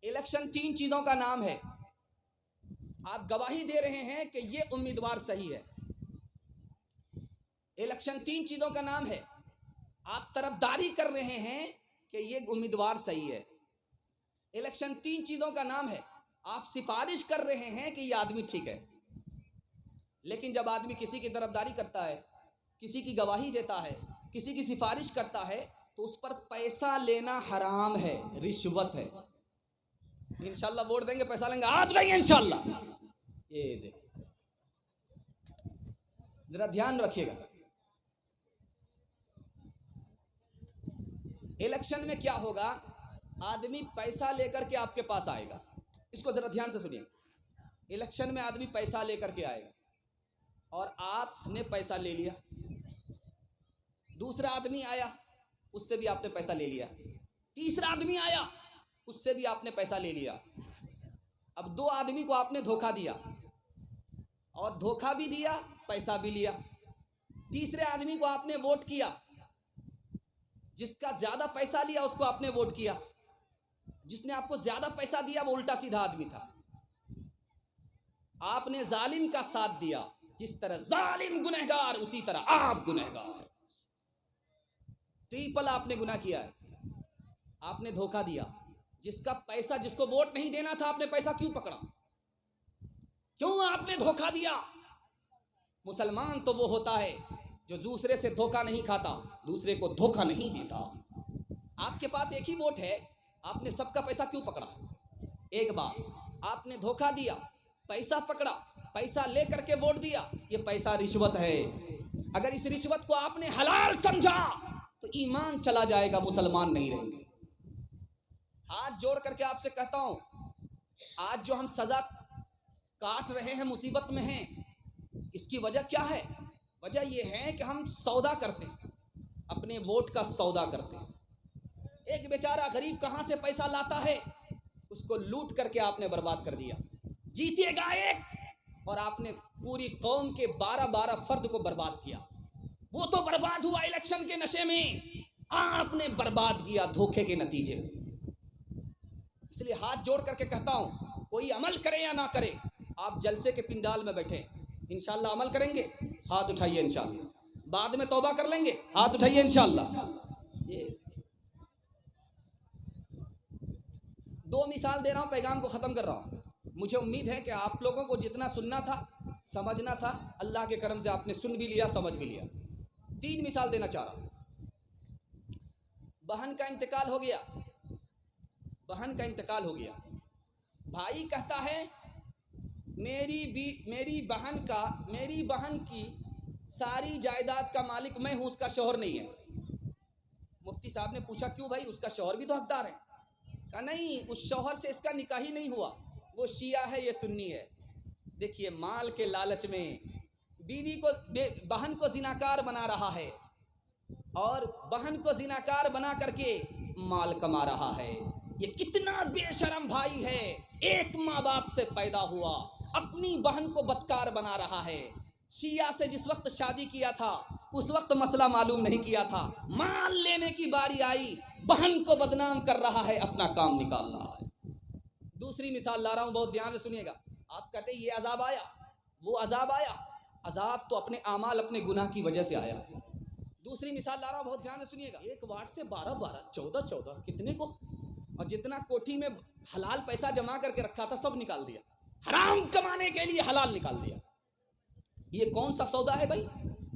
Election तीन चीजों का नाम है। आप गवाही दे रहे हैं कि ये उम्मीदवार सही है। इलेक्शन तीन चीजों का नाम है। आप तरफदारी कर रहे हैं कि ये उम्मीदवार सही है। इलेक्शन तीन चीजों का नाम है। आप सिफारिश कर रहे हैं कि ये आदमी ठीक है। लेकिन जब आदमी किसी की तरफदारी करता है, किसी की गवाही देता है, किसी की सिफारिश करता है, तो उस पर पैसा लेना हराम है, रिश्वत है। इंशाल्लाह वोट देंगे, पैसा लेंगे, हाथ उठाइए इंशाल्लाह। ये देखिए, जरा ध्यान रखिएगा। इलेक्शन में क्या होगा, आदमी पैसा लेकर के आपके पास आएगा। इसको जरा ध्यान से सुनिए। इलेक्शन में आदमी पैसा लेकर के आएगा और आपने पैसा ले लिया। दूसरा आदमी आया, उससे भी आपने पैसा ले लिया। तीसरा आदमी आया, उससे भी आपने पैसा ले लिया। अब दो आदमी को आपने धोखा दिया, और धोखा भी दिया, पैसा भी लिया। तीसरे आदमी को आपने वोट किया, जिसका ज्यादा पैसा लिया उसको आपने वोट किया। जिसने आपको ज्यादा पैसा दिया वो उल्टा सीधा आदमी था। आपने जालिम का साथ दिया। जिस तरह जालिम गुनहगार, उसी तरह आप गुनहगार। ट्रिपल आपने गुनाह किया है। आपने धोखा दिया। जिसका पैसा, जिसको वोट नहीं देना था, आपने पैसा क्यों पकड़ा? क्यों आपने धोखा दिया? मुसलमान तो वो होता है जो दूसरे से धोखा नहीं खाता, दूसरे को धोखा नहीं देता। आपके पास एक ही वोट है, आपने सबका पैसा क्यों पकड़ा? एक बार आपने धोखा दिया, पैसा पकड़ा, पैसा लेकर के वोट दिया। ये पैसा रिश्वत है। अगर इस रिश्वत को आपने हलाल समझा तो ईमान चला जाएगा, मुसलमान नहीं रहेंगे। हाथ जोड़ करके आपसे कहता हूं, आज जो हम सजा काट रहे हैं, मुसीबत में हैं, इसकी वजह क्या है? वजह यह है कि हम सौदा करते हैं, अपने वोट का सौदा करते हैं। एक बेचारा गरीब कहां से पैसा लाता है, उसको लूट करके आपने बर्बाद कर दिया। जीतेगा एक, और आपने पूरी कौम के 12-12 फर्द को बर्बाद किया। वो तो बर्बाद हुआ इलेक्शन के नशे में, आपने बर्बाद किया धोखे के नतीजे में। इसलिए हाथ जोड़ करके कहता हूं, कोई अमल करे या ना करे, आप जलसे के पिंडाल में बैठे, इंशाल्लाह अमल करेंगे, हाथ उठाइए इंशाल्लाह। बाद में तौबा कर लेंगे, हाथ उठाइए इंशाल्लाह। ये दो मिसाल दे रहा हूं, पैगाम को खत्म कर रहा हूं। मुझे उम्मीद है कि आप लोगों को जितना सुनना था, समझना था, अल्लाह के करम से आपने सुन भी लिया, समझ भी लिया। तीन मिसाल देना चाह रहा हूं। बहन का इंतकाल हो गया। बहन का इंतकाल हो गया। भाई कहता है मेरी बहन की सारी जायदाद का मालिक मैं हूं, उसका शौहर नहीं है। मुफ्ती साहब ने पूछा क्यों भाई, उसका शौहर भी तो हकदार है। कहा नहीं, उस शौहर से इसका निकाह ही नहीं हुआ, वो शिया है, ये सुन्नी है। देखिए, माल के लालच में बहन को जिनाकार बना रहा है, और बहन को जिनाकार बना करके माल कमा रहा है। ये कितना बेशरम भाई है। एक माँ बाप से पैदा हुआ, अपनी बहन को बदकार बना रहा है। शिया से जिस वक्त शादी किया था, उस वक्त मसला मालूम नहीं किया था। माल लेने की बारी आई, बहन को बदनाम कर रहा है, अपना काम निकाल रहा है। दूसरी मिसाल ला रहा हूं, बहुत ध्यान से सुनिएगा। आप कहते ये अजाब आया, वो अजाब आया। अजाब तो अपने आमाल, अपने गुनाह की वजह से आया। दूसरी मिसाल ला रहा हूं, बहुत ध्यान से सुनिएगा। एक वार्ड से 12-12, 14-14, कितने को, और जितना कोठी में हलाल पैसा जमा करके रखा था सब निकाल दिया। हराम कमाने के लिए हलाल निकाल दिया। ये कौन सा सौदा है भाई?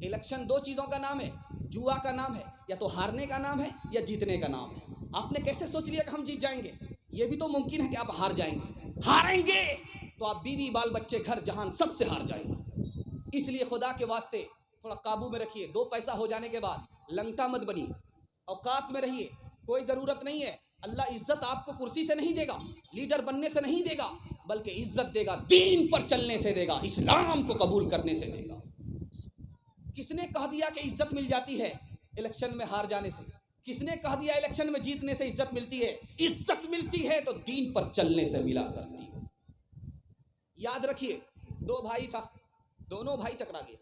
इलेक्शन दो चीजों का नाम है, जुआ का नाम है, या तो हारने का नाम है या जीतने का नाम है। आपने कैसे सोच लिया कि हम जीत जाएंगे? ये भी तो मुमकिन है कि आप हार जाएंगे। हारेंगे तो आप बीवी बाल बच्चे घर जहान सबसे हार जाएंगे। इसलिए खुदा के वास्ते थोड़ा काबू में रखिए। दो पैसा हो जाने के बाद लंगटा मत बनिए, औकात में रहिए। कोई जरूरत नहीं है, अल्लाह इज्जत आपको कुर्सी से नहीं देगा, लीडर बनने से नहीं देगा, बल्कि इज्जत देगा दीन पर चलने से देगा, इस्लाम को कबूल करने से देगा। किसने कह दिया कि इज्जत मिल जाती है इलेक्शन में हार जाने से? किसने कह दिया इलेक्शन में जीतने से इज्जत मिलती है? इज्जत मिलती है तो दीन पर चलने से मिला करती है। याद रखिए, दो भाई था, दोनों भाई टकरा गए।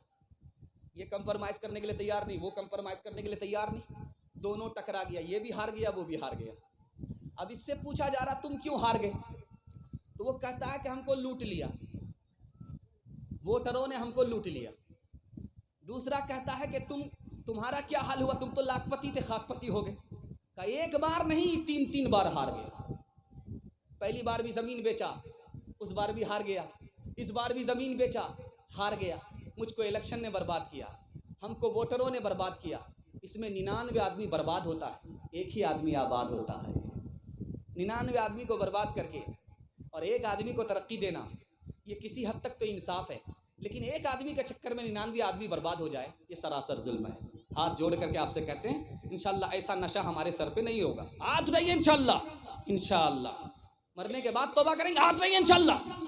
ये कंप्रोमाइज करने के लिए तैयार नहीं, वो कंप्रोमाइज करने के लिए तैयार नहीं, दोनों टकरा गया। ये भी हार गया, वो भी हार गया। अब इससे पूछा जा रहा तुम क्यों हार गए, तो वो कहता है कि हमको लूट लिया, वोटरों ने हमको लूट लिया। दूसरा कहता है कि तुम्हारा क्या हाल हुआ, तुम तो लाखपति थे खाकपति हो गए। का एक बार नहीं 3 बार हार गए। पहली बार भी जमीन बेचा, उस बार भी हार गया, इस बार भी जमीन बेचा, हार गया। मुझको इलेक्शन ने बर्बाद किया, हमको वोटरों ने बर्बाद किया। इसमें 99 आदमी बर्बाद होता है, एक ही आदमी आबाद होता है। 99 आदमी को बर्बाद करके और एक आदमी को तरक्की देना, ये किसी हद तक तो इंसाफ है, लेकिन एक आदमी के चक्कर में 99 आदमी बर्बाद हो जाए, ये सरासर जुल्म है। हाथ जोड़ करके आपसे कहते हैं इंशाअल्लाह ऐसा नशा हमारे सर पे नहीं होगा। हाथ उठाइए इंशाअल्लाह, इंशाअल्लाह मरने के बाद तौबा करेंगे, हाथ उठाइए इंशाअल्लाह।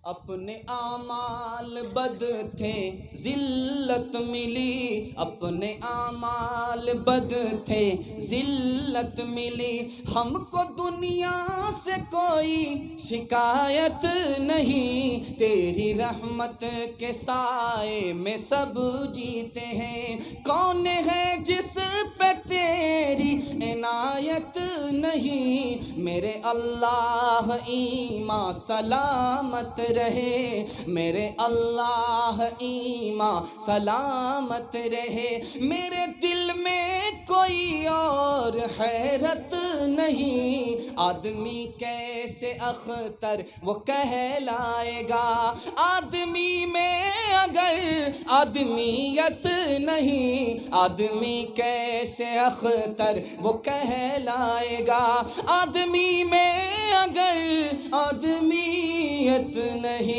अपने आमाल बद थे जिल्लत मिली, अपने आमाल बद थे जिल्लत मिली, हमको दुनिया से कोई शिकायत नहीं, तेरी रहमत के साए में सब जीते हैं, कौन है जिस पे तेरी इनायत नहीं, मेरे अल्लाह ईमान सलामत रहे, मेरे अल्लाह ईमान सलामत रहे, मेरे दिल में कोई और हैरत नहीं, आदमी कैसे अख्तर वो कहलाएगा, आदमी में अगर आदमियत नहीं, आदमी कैसे अख्तर वो कहलाएगा, आदमी में अगर आदमियत नहीं।